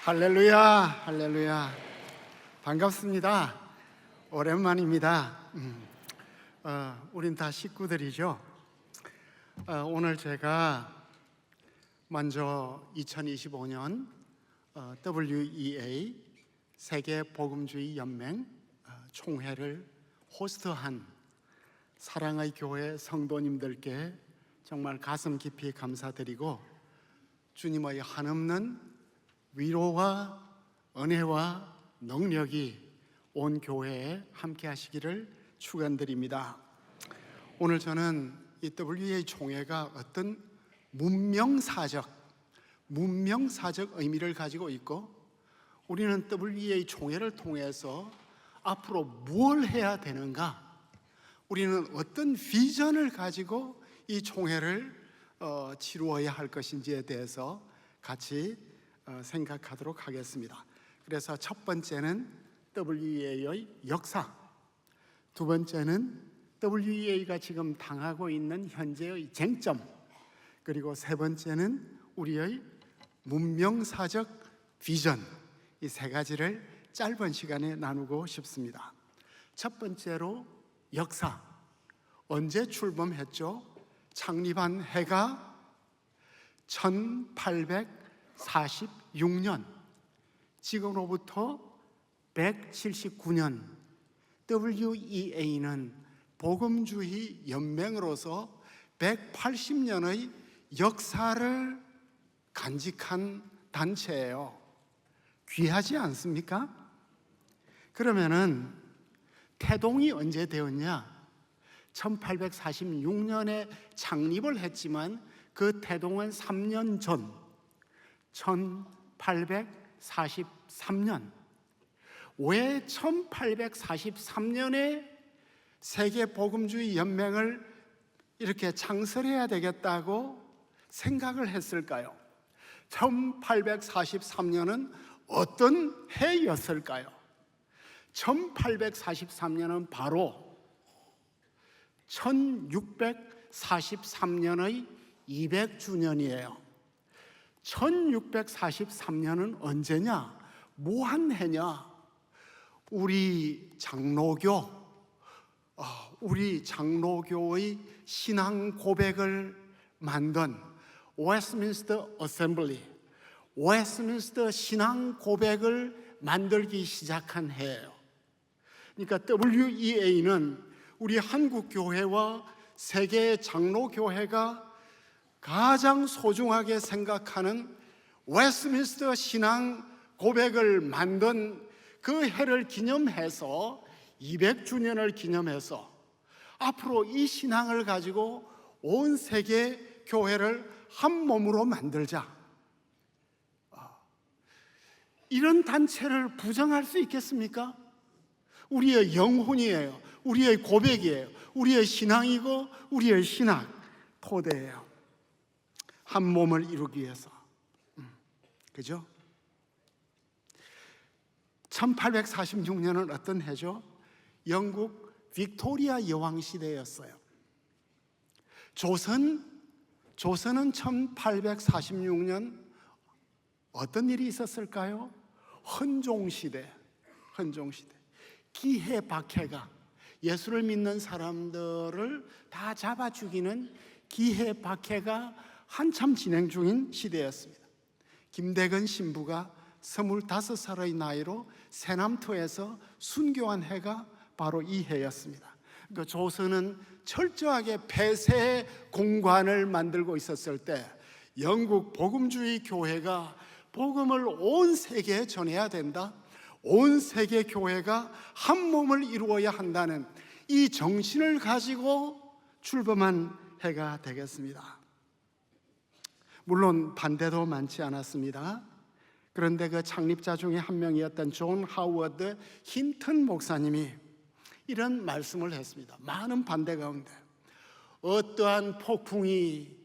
할렐루야, 할렐루야. 반갑습니다. 오랜만입니다. 우린 다 식구들이죠. 오늘 제가 먼저 2025년 WEA 세계 복음주의 연맹 총회를 호스트한 사랑의 교회 성도님들께 정말 가슴 깊이 감사드리고 주님의 한없는 위로와 은혜와 능력이 온 교회에 함께 하시기를 축원드립니다. 오늘 저는 이 WEA 총회가 어떤 문명사적 의미를 가지고 있고, 우리는 WEA 총회를 통해서 앞으로 무엇을 해야 되는가, 우리는 어떤 비전을 가지고 이 총회를 치루어야 할 것인지에 대해서 같이 생각하도록 하겠습니다. 그래서 첫 번째는 WEA의 역사, 두 번째는 WEA가 지금 당하고 있는 현재의 쟁점, 그리고 세 번째는 우리의 문명사적 비전, 이 세 가지를 짧은 시간에 나누고 싶습니다. 첫 번째로 역사. 언제 출범했죠? 창립한 해가 1846년, 지금으로부터 179년, WEA는 복음주의 연맹으로서 180년의 역사를 간직한 단체예요. 귀하지 않습니까? 그러면은 태동이 언제 되었냐? 1846년에 창립을 했지만 그 태동은 3년 전 1843년. 왜 1843년에 세계 복음주의 연맹을 이렇게 창설해야 되겠다고 생각을 했을까요? 1843년은 어떤 해였을까요? 1843년은 바로 1643년의 200주년이에요. 1643년은 언제냐? 뭐한 해냐? 우리 장로교의 신앙 고백을 만든 웨스트민스터 어셈블리, 웨스트민스터 신앙 고백을 만들기 시작한 해예요. 그러니까 WEA는 우리 한국 교회와 세계 장로교회가 가장 소중하게 생각하는 웨스트민스터 신앙 고백을 만든 그 해를 기념해서 200주년을 기념해서 앞으로 이 신앙을 가지고 온 세계 교회를 한 몸으로 만들자, 이런 단체를 부정할 수 있겠습니까? 우리의 영혼이에요. 우리의 고백이에요. 우리의 신앙이고 우리의 신학 토대예요. 한 몸을 이루기 위해서. 그죠? 1846년은 어떤 해죠? 영국 빅토리아 여왕 시대였어요. 조선은 1846년 어떤 일이 있었을까요? 헌종시대. 기해박해가, 예수를 믿는 사람들을 다 잡아 죽이는 기해박해가 한참 진행 중인 시대였습니다. 김대근 신부가 25살의 나이로 세남토에서 순교한 해가 바로 이 해였습니다. 그러니까 조선은 철저하게 폐쇄 공관을 만들고 있었을 때 영국 복음주의 교회가 복음을 온 세계에 전해야 된다, 온 세계 교회가 한 몸을 이루어야 한다는 이 정신을 가지고 출범한 해가 되겠습니다. 물론 반대도 많지 않았습니다. 그런데 그 창립자 중에 한 명이었던 존 하워드 힌튼 목사님이 이런 말씀을 했습니다. 많은 반대 가운데 어떠한 폭풍이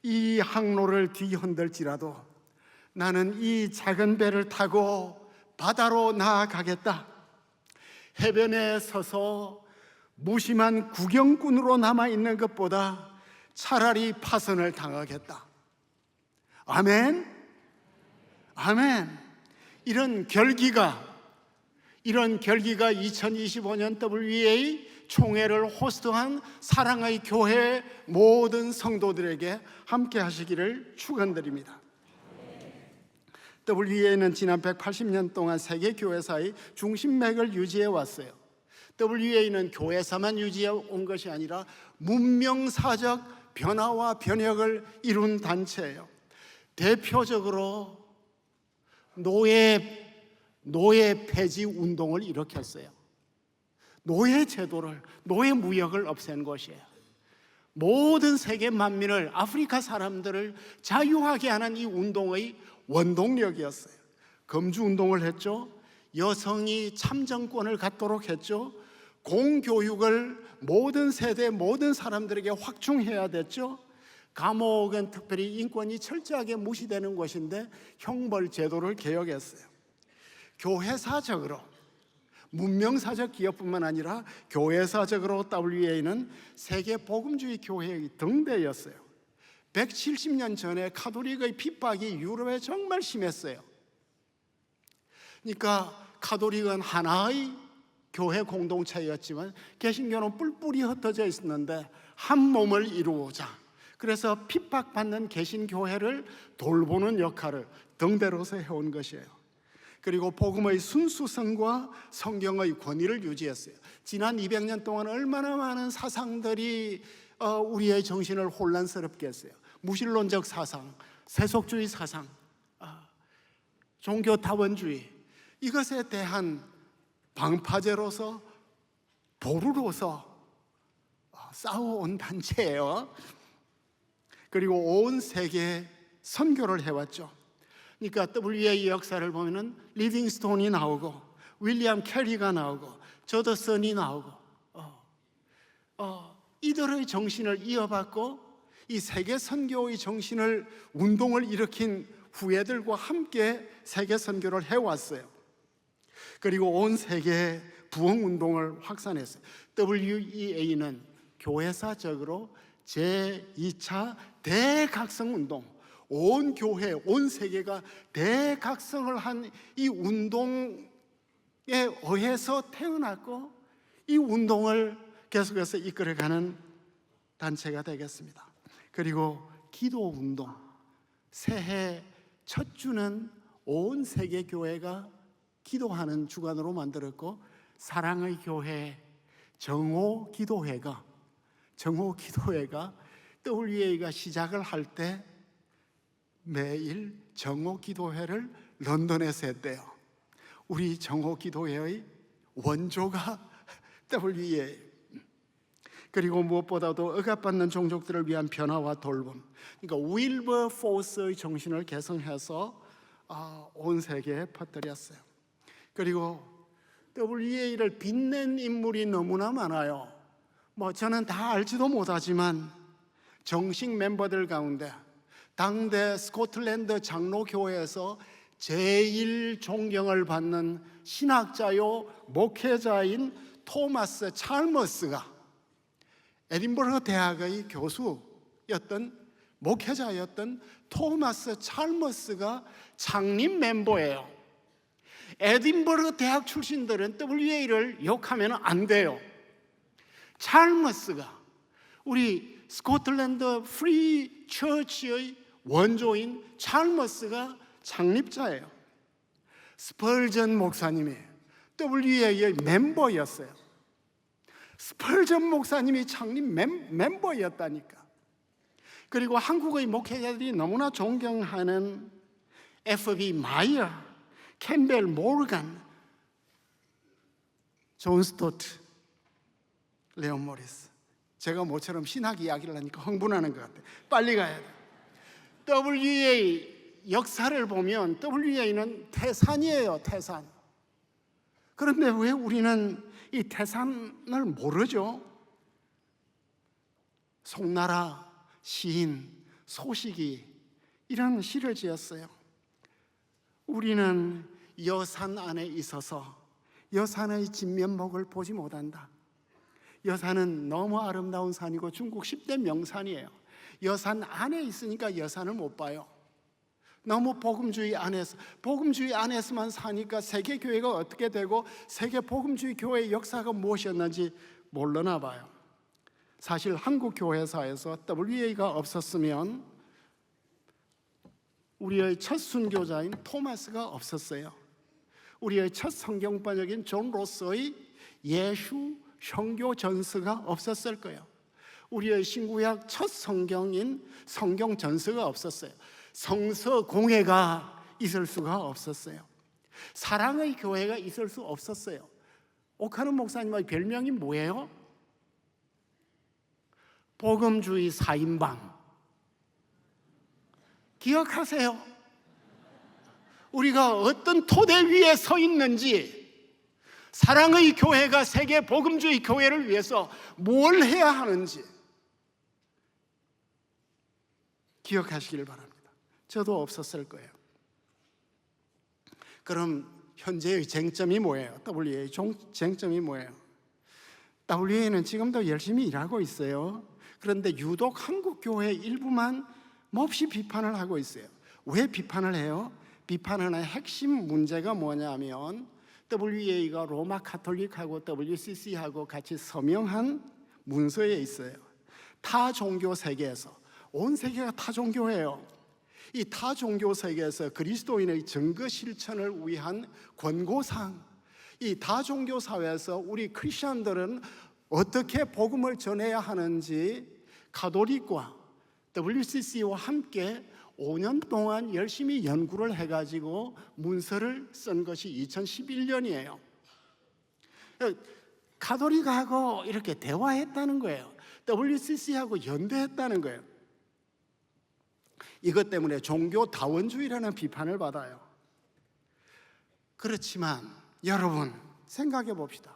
이 항로를 뒤흔들지라도 나는 이 작은 배를 타고 바다로 나아가겠다. 해변에 서서 무심한 구경꾼으로 남아있는 것보다 차라리 파선을 당하겠다. 아멘. 아멘. 이런 결기가 2025년 WEA 총회를 호스트한 사랑의 교회 모든 성도들에게 함께 하시기를 축원드립니다. WEA는 지난 180년 동안 세계 교회사의 중심맥을 유지해 왔어요. WEA는 교회사만 유지해 온 것이 아니라 문명사적 변화와 변혁을 이룬 단체예요. 대표적으로 노예 폐지 운동을 일으켰어요. 노예 제도를, 노예 무역을 없앤 것이에요. 모든 세계 만민을, 아프리카 사람들을 자유하게 하는 이 운동의 원동력이었어요. 금주 운동을 했죠. 여성이 참정권을 갖도록 했죠. 공교육을 모든 세대, 모든 사람들에게 확충해야 됐죠. 감옥은 특별히 인권이 철저하게 무시되는 곳인데 형벌 제도를 개혁했어요. 교회사적으로, 문명사적 기업뿐만 아니라 교회사적으로 WEA는 세계 복음주의 교회의 등대였어요. 170년 전에 카톨릭의 핍박이 유럽에 정말 심했어요. 그러니까 카톨릭은 하나의 교회 공동체였지만 개신교는 뿔뿔이 흩어져 있었는데 한 몸을 이루고자, 그래서 핍박받는 개신교회를 돌보는 역할을 등대로서 해온 것이에요. 그리고 복음의 순수성과 성경의 권위를 유지했어요. 지난 200년 동안 얼마나 많은 사상들이 우리의 정신을 혼란스럽게 했어요. 무신론적 사상, 세속주의 사상, 종교다원주의, 이것에 대한 방파제로서, 보루로서 싸워온 단체예요. 그리고 온 세계에 선교를 해왔죠. 그러니까 WEA 역사를 보면은 리빙스톤이 나오고, 윌리엄 캐리가 나오고, 저더슨이 나오고, 이들의 정신을 이어받고 이 세계 선교의 정신을, 운동을 일으킨 후예들과 함께 세계 선교를 해왔어요. 그리고 온 세계에 부흥 운동을 확산했어요. WEA는 교회사적으로 제2차 대각성 운동, 온 교회, 온 세계가 대각성을 한 이 운동에 의해서 태어났고, 이 운동을 계속해서 이끌어가는 단체가 되겠습니다. 그리고 기도 운동, 새해 첫 주는 온 세계 교회가 기도하는 주간으로 만들었고, 사랑의 교회 정오 기도회가 WEA가 시작을 할 때 매일 정오 기도회를 런던에서 했대요. 우리 정오 기도회의 원조가 WEA. 그리고 무엇보다도 억압받는 종족들을 위한 변화와 돌봄, 그러니까 윌버포스의 정신을 개성해서 온 세계에 퍼뜨렸어요. 그리고 WEA를 빛낸 인물이 너무나 많아요. 저는 다 알지도 못하지만 정식 멤버들 가운데 당대 스코틀랜드 장로교회에서 제일 존경을 받는 신학자요 목회자인 토마스 찰머스가, 에딘버러 대학의 교수였던, 목회자였던 토마스 찰머스가 창립 멤버예요. 에딘버러 대학 출신들은 WEA를 욕하면 안 돼요. 찰머스가, 우리 스코틀랜드 프리 처치의 원조인 찰머스가 창립자예요. 스펄전 목사님이 WEA의 멤버였어요. 스펄전 목사님이 창립 멤버였다니까. 그리고 한국의 목회자들이 너무나 존경하는 F.B. 마이어, 캠벨 모르간, 존 스토트, 레온 모리스. 제가 모처럼 신학 이야기를 하니까 흥분하는 것 같아요. 빨리 가야 돼요. WEA 역사를 보면 WEA는 태산이에요, 태산. 그런데 왜 우리는 이 태산을 모르죠? 송나라 시인 소식이 이런 시를 지었어요. 우리는 여산 안에 있어서 여산의 진면목을 보지 못한다. 여산은 너무 아름다운 산이고 중국 10대 명산이에요. 여산 안에 있으니까 여산을 못 봐요. 너무 복음주의 안에서만 사니까 세계 교회가 어떻게 되고 세계 복음주의 교회의 역사가 무엇이었는지 모르나 봐요. 사실 한국 교회사에서 WA가 없었으면 우리의 첫 순교자인 토마스가 없었어요. 우리의 첫 성경 번역인 존 로서의 예수 선교 전서가 없었을 거예요. 우리의 신구약 첫 성경인 성경 전서가 없었어요. 성서 공회가 있을 수가 없었어요. 사랑의 교회가 있을 수 없었어요. 옥하는 목사님의 별명이 뭐예요? 복음주의 4인방. 기억하세요. 우리가 어떤 토대 위에 서 있는지, 사랑의 교회가 세계 복음주의 교회를 위해서 뭘 해야 하는지 기억하시길 바랍니다. 저도 없었을 거예요. 그럼 현재의 쟁점이 뭐예요? WA의 쟁점이 뭐예요? WA는 지금도 열심히 일하고 있어요. 그런데 유독 한국 교회 일부만 몹시 비판을 하고 있어요. 왜 비판을 해요? 비판하는 핵심 문제가 뭐냐면 WA가 로마 카톨릭하고 WCC하고 같이 서명한 문서에 있어요. 타 종교 세계에서, 온 세계가 타 종교예요. 이 타 종교 세계에서 그리스도인의 증거 실천을 위한 권고사항, 이 타 종교 사회에서 우리 크리스천들은 어떻게 복음을 전해야 하는지 가톨릭과 WCC와 함께 5년 동안 열심히 연구를 해가지고 문서를 쓴 것이 2011년이에요. 가톨릭하고 이렇게 대화했다는 거예요. WCC하고 연대했다는 거예요. 이것 때문에 종교 다원주의라는 비판을 받아요. 그렇지만 여러분 생각해 봅시다.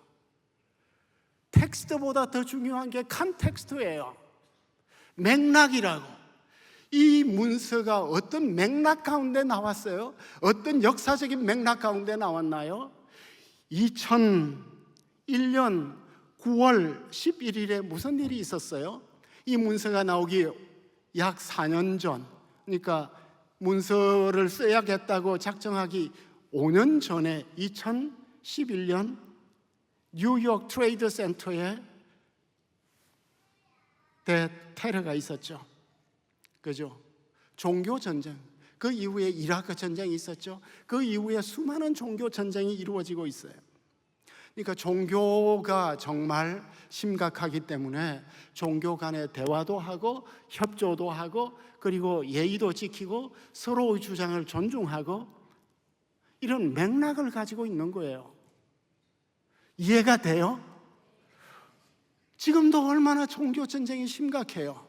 텍스트보다 더 중요한 게 컨텍스트예요. 맥락이라고. 이 문서가 어떤 맥락 가운데 나왔어요? 어떤 역사적인 맥락 가운데 나왔나요? 2001년 9월 11일에 무슨 일이 있었어요? 이 문서가 나오기 약 4년 전, 그러니까 문서를 써야겠다고 작정하기 5년 전에 2011년 뉴욕 트레이드 센터에 테러가 있었죠. 그죠? 종교 전쟁. 그 이후에 이라크 전쟁이 있었죠. 그 이후에 수많은 종교 전쟁이 이루어지고 있어요. 그러니까 종교가 정말 심각하기 때문에 종교 간의 대화도 하고 협조도 하고 그리고 예의도 지키고 서로의 주장을 존중하고 이런 맥락을 가지고 있는 거예요. 이해가 돼요? 지금도 얼마나 종교 전쟁이 심각해요.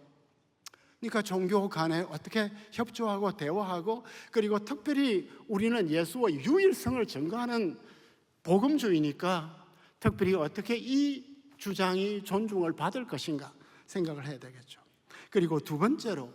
그러니까 종교 간에 어떻게 협조하고 대화하고 그리고 특별히 우리는 예수의 유일성을 증거하는 복음주의니까 특별히 어떻게 이 주장이 존중을 받을 것인가 생각을 해야 되겠죠. 그리고 두 번째로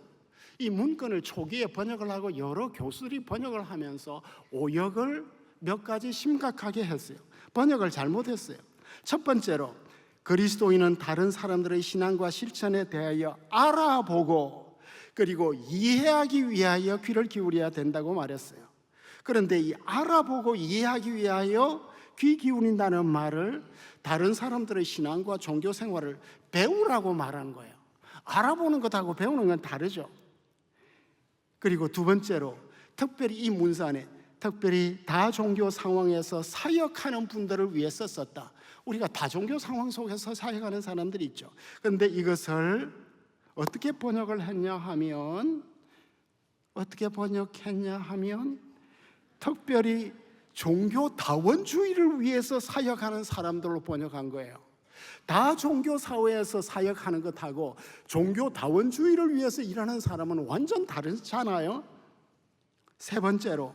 이 문건을 초기에 번역을 하고 여러 교수들이 번역을 하면서 오역을 몇 가지 심각하게 했어요. 번역을 잘못했어요. 첫 번째로 그리스도인은 다른 사람들의 신앙과 실천에 대하여 알아보고 그리고 이해하기 위하여 귀를 기울여야 된다고 말했어요. 그런데 이 알아보고 이해하기 위하여 귀 기울인다는 말을 다른 사람들의 신앙과 종교 생활을 배우라고 말하는 거예요. 알아보는 것하고 배우는 건 다르죠. 그리고 두 번째로 특별히 이 문서 안에 특별히 다종교 상황에서 사역하는 분들을 위해서 썼다. 우리가 다종교 상황 속에서 사역하는 사람들이 있죠. 그런데 이것을 어떻게 번역을 했냐 하면 특별히 종교 다원주의를 위해서 사역하는 사람들로 번역한 거예요. 다종교 사회에서 사역하는 것하고 종교 다원주의를 위해서 일하는 사람은 완전 다르잖아요. 세 번째로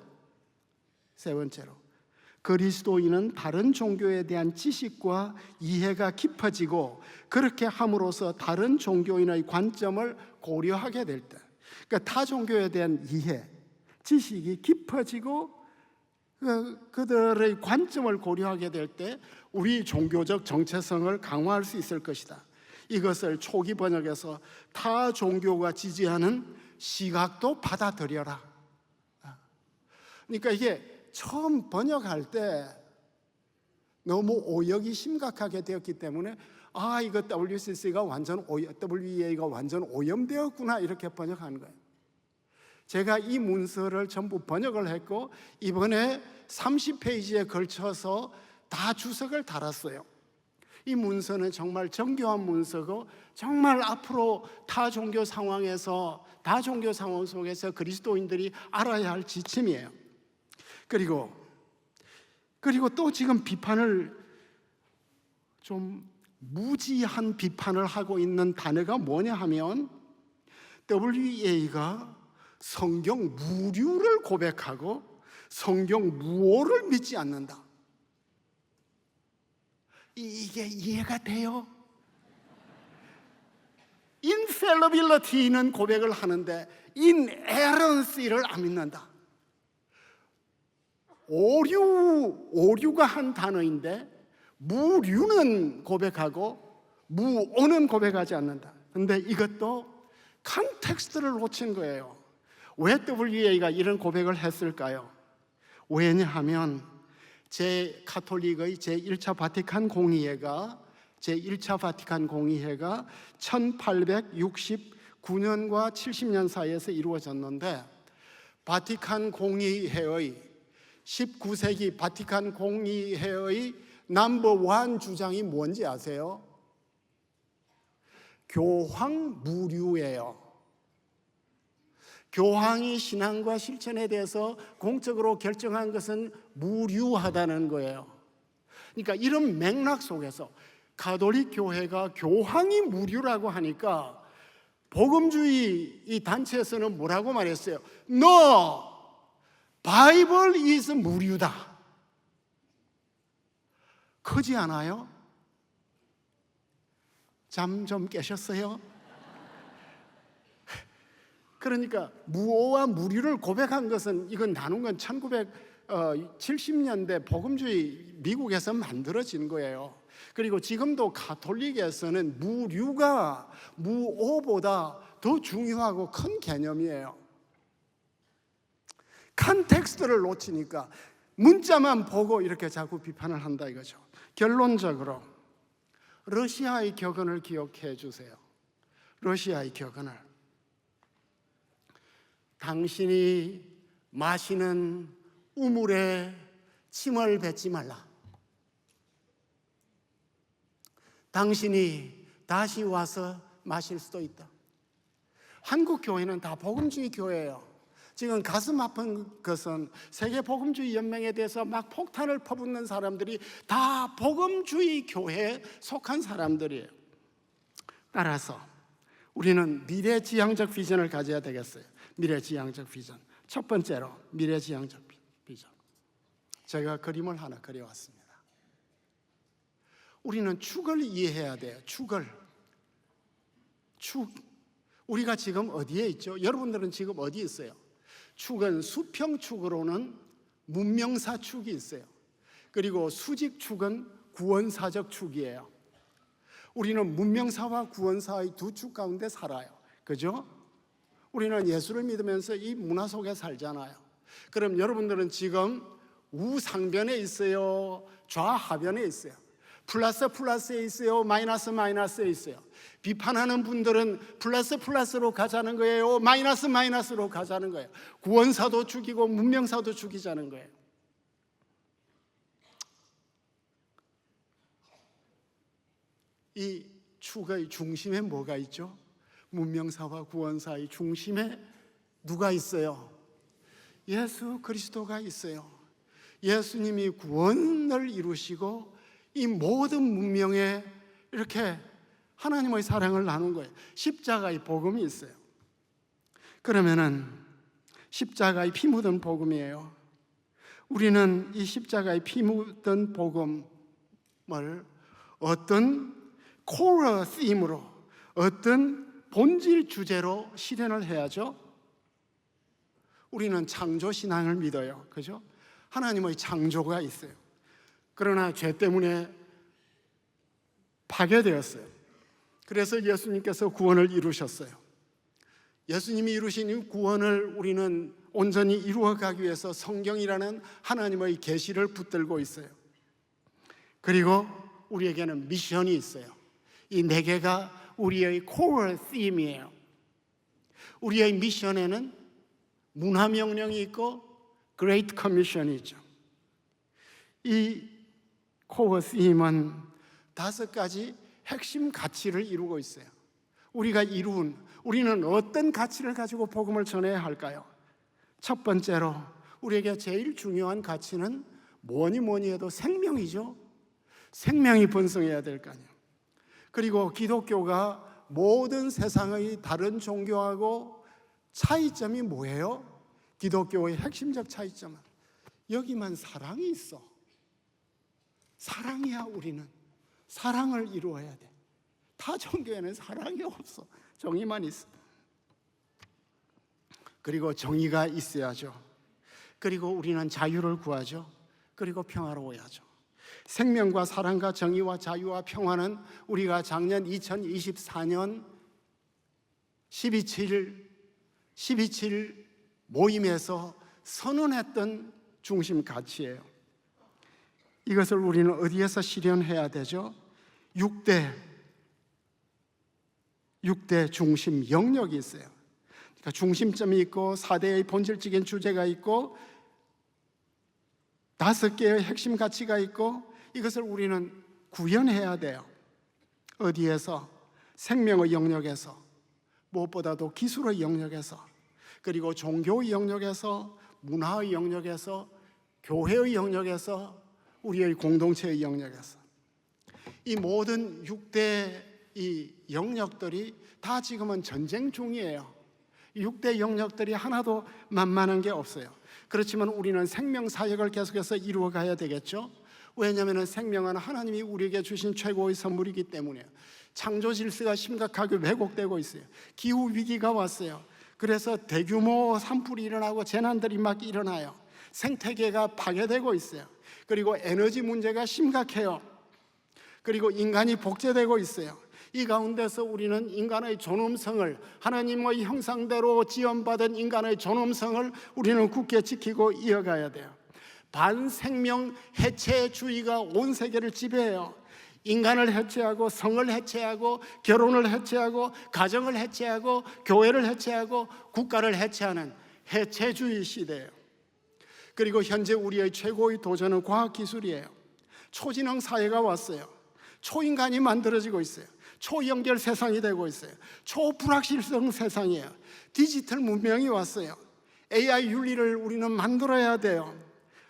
그리스도인은 다른 종교에 대한 지식과 이해가 깊어지고 그렇게 함으로써 다른 종교인의 관점을 고려하게 될 때, 그러니까 타 종교에 대한 이해, 지식이 깊어지고 그들의 관점을 고려하게 될 때 우리 종교적 정체성을 강화할 수 있을 것이다. 이것을 초기 번역에서 타 종교가 지지하는 시각도 받아들여라 그러니까 이게 처음 번역할 때 너무 오역이 심각하게 되었기 때문에 이거 WCC가 WEA가 완전 오염되었구나 이렇게 번역한 거예요. 제가 이 문서를 전부 번역을 했고 이번에 30페이지에 걸쳐서 다 주석을 달았어요. 이 문서는 정말 정교한 문서고 정말 앞으로 타 종교 상황 속에서 그리스도인들이 알아야 할 지침이에요. 그리고 또 지금 비판을 좀 무지한 비판을 하고 있는 단어가 뭐냐 하면 WEA가 성경 무류를 고백하고 성경 무오를 믿지 않는다. 이게 이해가 돼요? infallibility는 고백을 하는데 inerrancy를 안 믿는다. 오류가 한 단어인데 무류는 고백하고 무오는 고백하지 않는다. 근데 이것도 컨텍스트를 놓친 거예요. 왜 WEA가 이런 고백을 했을까요? 왜냐하면 카톨릭의 제1차 바티칸 공의회가 1869년과 70년 사이에서 이루어졌는데 바티칸 공의회의 19세기 바티칸 공의회의 넘버 1 주장이 뭔지 아세요? 교황 무류예요. 교황이 신앙과 실천에 대해서 공적으로 결정한 것은 무류하다는 거예요. 그러니까 이런 맥락 속에서 가톨릭 교회가 교황이 무류라고 하니까 복음주의 이 단체에서는 뭐라고 말했어요? No! 바이블 is 무류다. 크지 않아요? 잠 좀 깨셨어요? 그러니까 무오와 무류를 고백한 것은 이건 나눈 건 1970년대 복음주의 미국에서 만들어진 거예요. 그리고 지금도 가톨릭에서는 무류가 무오보다 더 중요하고 큰 개념이에요. 컨텍스트를 놓치니까 문자만 보고 이렇게 자꾸 비판을 한다 이거죠. 결론적으로 러시아의 격언을 기억해 주세요. 러시아의 격언을. 당신이 마시는 우물에 침을 뱉지 말라. 당신이 다시 와서 마실 수도 있다. 한국 교회는 다 복음주의 교회예요. 지금 가슴 아픈 것은 세계 복음주의 연맹에 대해서 막 폭탄을 퍼붓는 사람들이 다 복음주의 교회에 속한 사람들이에요. 따라서 우리는 미래지향적 비전을 가져야 되겠어요. 미래지향적 비전. 첫 번째로 미래지향적 비전. 제가 그림을 하나 그려왔습니다. 우리는 축을 이해해야 돼요. 축. 우리가 지금 어디에 있죠? 여러분들은 지금 어디 있어요? 축은 수평축으로는 문명사 축이 있어요. 그리고 수직축은 구원사적 축이에요. 우리는 문명사와 구원사의 두 축 가운데 살아요. 그죠? 우리는 예수를 믿으면서 이 문화 속에 살잖아요. 그럼 여러분들은 지금 우상변에 있어요? 좌하변에 있어요? 플러스에 있어요? 마이너스에 있어요? 비판하는 분들은 플러스로 가자는 거예요? 마이너스로 가자는 거예요? 구원사도 죽이고 문명사도 죽이자는 거예요. 이 축의 중심에 뭐가 있죠? 문명사와 구원사의 중심에 누가 있어요? 예수 그리스도가 있어요. 예수님이 구원을 이루시고 이 모든 문명에 이렇게 하나님의 사랑을 나눈 거예요. 십자가의 복음이 있어요. 그러면은 십자가의 피 묻은 복음이에요. 우리는 이 십자가의 피 묻은 복음을 어떤 코어 팀으로, 어떤 본질 주제로 실현을 해야죠. 우리는 창조 신앙을 믿어요. 그죠? 하나님의 창조가 있어요. 그러나 죄 때문에 파괴되었어요. 그래서 예수님께서 구원을 이루셨어요. 예수님이 이루신 이 구원을 우리는 온전히 이루어가기 위해서 성경이라는 하나님의 계시를 붙들고 있어요. 그리고 우리에게는 미션이 있어요. 이 네 개가 우리의 코어 팀이에요. 우리의 미션에는 문화명령이 있고 그레이트 커미션이 있죠. 이 코어 팀은 5가지 핵심 가치를 이루고 있어요. 우리는 어떤 가치를 가지고 복음을 전해야 할까요? 첫 번째로 우리에게 제일 중요한 가치는 뭐니 해도 생명이죠. 생명이 번성해야 될 거 아니에요. 그리고 기독교가 모든 세상의 다른 종교하고 차이점이 뭐예요? 기독교의 핵심적 차이점은 여기만 사랑이 있어. 사랑이야. 우리는 사랑을 이루어야 돼. 타 종교에는 사랑이 없어. 정의만 있어. 그리고 정의가 있어야죠. 그리고 우리는 자유를 구하죠. 그리고 평화로워야죠. 생명과 사랑과 정의와 자유와 평화는 우리가 작년 2024년 12.7 모임에서 선언했던 중심 가치예요. 이것을 우리는 어디에서 실현해야 되죠? 6대 중심 영역이 있어요. 그러니까 중심점이 있고 4대의 본질적인 주제가 있고 5개의 핵심 가치가 있고 이것을 우리는 구현해야 돼요. 어디에서? 생명의 영역에서, 무엇보다도 기술의 영역에서, 그리고 종교의 영역에서, 문화의 영역에서, 교회의 영역에서, 우리의 공동체의 영역에서. 이 모든 6대 이 영역들이 다 지금은 전쟁 중이에요. 6대 영역들이 하나도 만만한 게 없어요. 그렇지만 우리는 생명 사역을 계속해서 이루어가야 되겠죠. 왜냐하면 생명은 하나님이 우리에게 주신 최고의 선물이기 때문에. 창조 질서가 심각하게 왜곡되고 있어요. 기후 위기가 왔어요. 그래서 대규모 산불이 일어나고 재난들이 막 일어나요. 생태계가 파괴되고 있어요. 그리고 에너지 문제가 심각해요. 그리고 인간이 복제되고 있어요. 이 가운데서 우리는 인간의 존엄성을, 하나님의 형상대로 지원받은 인간의 존엄성을 우리는 굳게 지키고 이어가야 돼요. 반생명 해체주의가 온 세계를 지배해요. 인간을 해체하고 성을 해체하고 결혼을 해체하고 가정을 해체하고 교회를 해체하고 국가를 해체하는 해체주의 시대예요. 그리고 현재 우리의 최고의 도전은 과학기술이에요. 초지능 사회가 왔어요. 초인간이 만들어지고 있어요. 초연결 세상이 되고 있어요. 초불확실성 세상이에요. 디지털 문명이 왔어요. AI 윤리를 우리는 만들어야 돼요.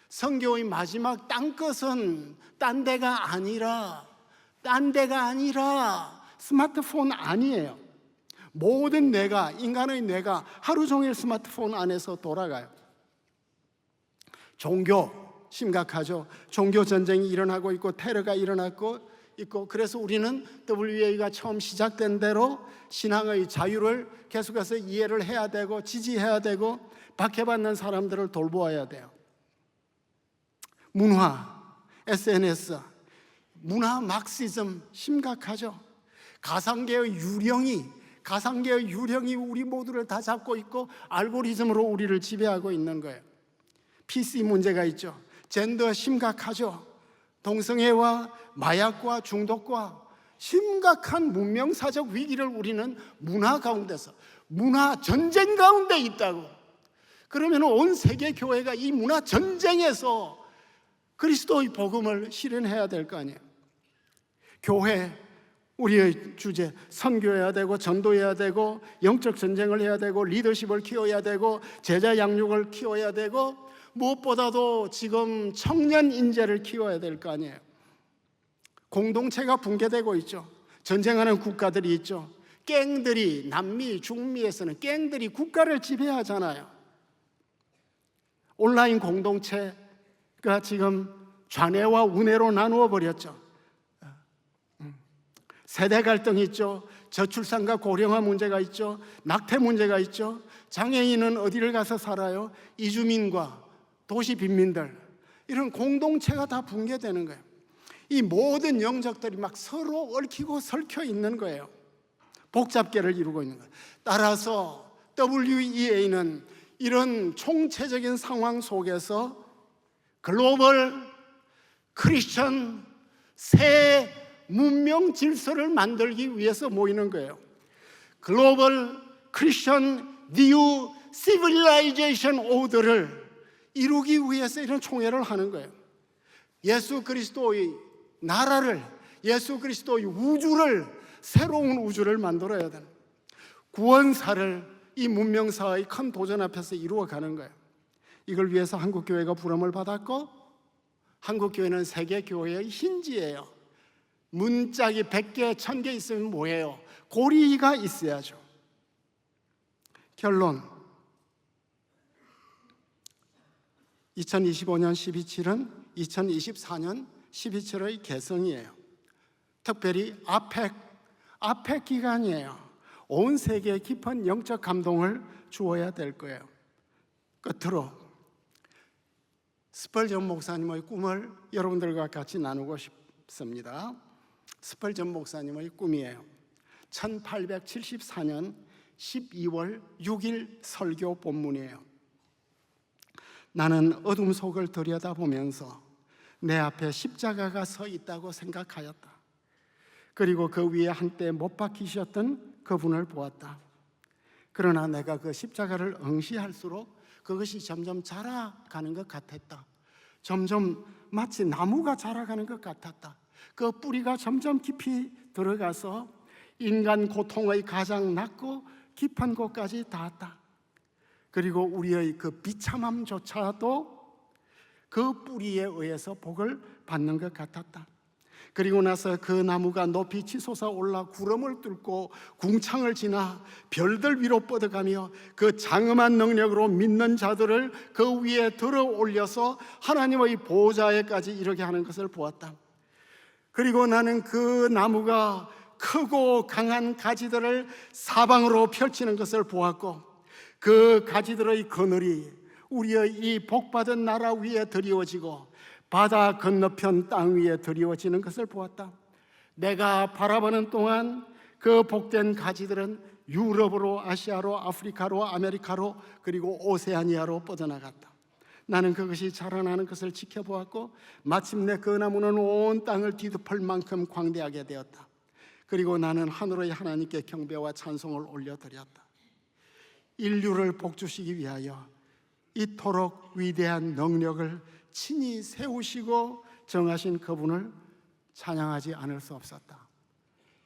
선교의 마지막 땅끝은 딴 데가 아니라 스마트폰 아니에요. 모든 뇌가, 인간의 뇌가 하루 종일 스마트폰 안에서 돌아가요. 종교 심각하죠. 종교 전쟁이 일어나고 있고 테러가 일어나고 있고, 그래서 우리는 WA가 처음 시작된 대로 신앙의 자유를 계속해서 이해를 해야 되고 지지해야 되고 박해받는 사람들을 돌보아야 돼요. 문화, SNS, 문화 막시즘 심각하죠. 가상계의 유령이 우리 모두를 다 잡고 있고 알고리즘으로 우리를 지배하고 있는 거예요. PC 문제가 있죠. 젠더 심각하죠. 동성애와 마약과 중독과 심각한 문명사적 위기를 우리는 문화 가운데서, 문화 전쟁 가운데 있다고. 그러면 온 세계 교회가 이 문화 전쟁에서 그리스도의 복음을 실현해야 될 거 아니에요. 교회, 우리의 주제, 선교해야 되고 전도해야 되고 영적 전쟁을 해야 되고 리더십을 키워야 되고 제자 양육을 키워야 되고 무엇보다도 지금 청년 인재를 키워야 될 거 아니에요. 공동체가 붕괴되고 있죠. 전쟁하는 국가들이 있죠. 갱들이, 남미, 중미에서는 갱들이 국가를 지배하잖아요. 온라인 공동체가 지금 좌뇌와 우뇌로 나누어 버렸죠. 세대 갈등이 있죠. 저출산과 고령화 문제가 있죠. 낙태 문제가 있죠. 장애인은 어디를 가서 살아요? 이주민과 도시 빈민들, 이런 공동체가 다 붕괴되는 거예요. 이 모든 영적들이 막 서로 얽히고 설켜 있는 거예요. 복잡계를 이루고 있는 거예요. 따라서 WEA는 이런 총체적인 상황 속에서 글로벌 크리스천 새 문명 질서를 만들기 위해서 모이는 거예요. 글로벌 크리스천 뉴 시빌라이제이션 오더를 이루기 위해서 이런 총회를 하는 거예요. 예수 그리스도의 나라를, 예수 그리스도의 우주를, 새로운 우주를 만들어야 되는 구원사를 이 문명사의 큰 도전 앞에서 이루어가는 거예요. 이걸 위해서 한국교회가 부름을 받았고, 한국교회는 세계교회의 힌지예요. 문짝이 100개, 1000개 있으면 뭐예요? 고리가 있어야죠. 결론, 2025년 12.7은 2024년 12.7의 개성이에요. 특별히 아펙 기간이에요. 온 세계에 깊은 영적 감동을 주어야 될 거예요. 끝으로 스펄전 목사님의 꿈을 여러분들과 같이 나누고 싶습니다. 스펄전 목사님의 꿈이에요. 1874년 12월 6일 설교 본문이에요. 나는 어둠 속을 들여다보면서 내 앞에 십자가가 서 있다고 생각하였다. 그리고 그 위에 한때 못 박히셨던 그분을 보았다. 그러나 내가 그 십자가를 응시할수록 그것이 점점 자라가는 것 같았다. 점점 마치 나무가 자라가는 것 같았다. 그 뿌리가 점점 깊이 들어가서 인간 고통의 가장 낮고 깊은 곳까지 닿았다. 그리고 우리의 그 비참함조차도 그 뿌리에 의해서 복을 받는 것 같았다. 그리고 나서 그 나무가 높이 치솟아 올라 구름을 뚫고 궁창을 지나 별들 위로 뻗어가며 그 장엄한 능력으로 믿는 자들을 그 위에 들어 올려서 하나님의 보좌에까지 이르게 하는 것을 보았다. 그리고 나는 그 나무가 크고 강한 가지들을 사방으로 펼치는 것을 보았고, 그 가지들의 그늘이 우리의 이 복받은 나라 위에 드리워지고 바다 건너편 땅 위에 드리워지는 것을 보았다. 내가 바라보는 동안 그 복된 가지들은 유럽으로, 아시아로, 아프리카로, 아메리카로, 그리고 오세아니아로 뻗어나갔다. 나는 그것이 자라나는 것을 지켜보았고, 마침내 그 나무는 온 땅을 뒤덮을 만큼 광대하게 되었다. 그리고 나는 하늘의 하나님께 경배와 찬송을 올려드렸다. 인류를 복주시기 위하여 이토록 위대한 능력을 친히 세우시고 정하신 그분을 찬양하지 않을 수 없었다.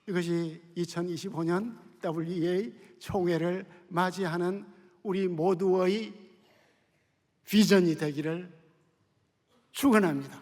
이것이 2025년 WEA 총회를 맞이하는 우리 모두의 비전이 되기를 축원합니다.